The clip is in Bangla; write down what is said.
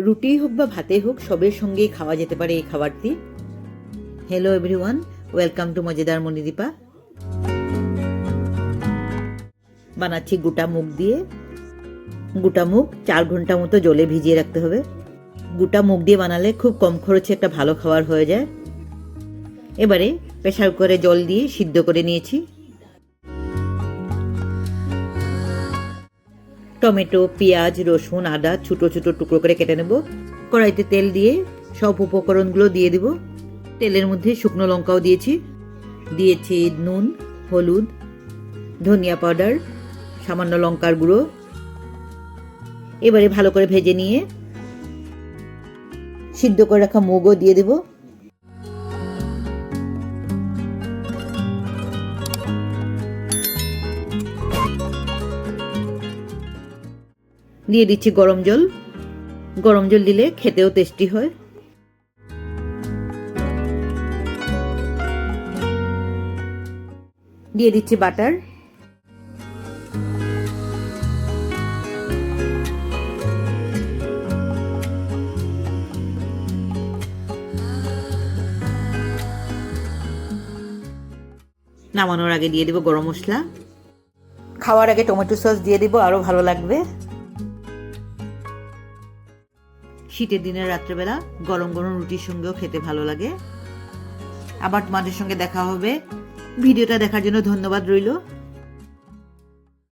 রুটি হোক বা ভাতে হোক সবের সঙ্গেই খাওয়া যেতে পারে এই খাবারটি। Hello everyone, welcome to Mazedar Monidipa. বানাচ্ছি গোটা মুগ দিয়ে। গোটা মুগ 4 ঘন্টা মতো জলে ভিজিয়ে রাখতে হবে। গোটা মুগ দিয়ে বানালে খুব কম খরচে একটা ভালো খাবার হয়ে যায়। এবারে প্রেসার কুকারে জল দিয়ে সিদ্ধ করে নিয়েছি। টমেটো, পেঁয়াজ, রসুন, আদা ছোটো ছোটো টুকরো করে কেটে নেব। কড়াইতে তেল দিয়ে সব উপকরণগুলো দিয়ে দিব। তেলের মধ্যে শুকনো লঙ্কাও দিয়েছি নুন, হলুদ, ধনিয়া পাউডার, সামান্য লঙ্কার গুঁড়ো। এবারে ভালো করে ভেজে নিয়ে সিদ্ধ করে রাখা মুগও দিয়ে দেব। দিয়ে দিচ্ছি গরম জল। গরম জল দিলে খেতেও টেস্টি হয়। দিয়ে দিচ্ছি বাটার। নামানোর আগে দিয়ে দেব গরম মশলা। খাওয়ার আগে টমেটো সস দিয়ে দিব, আরো ভালো লাগবে। শীতের দিনের রাত্রেবেলা গরম গরম রুটির সঙ্গেও খেতে ভালো লাগে। আবার তোমাদের সঙ্গে দেখা হবে। ভিডিওটা দেখার জন্য ধন্যবাদ রইল।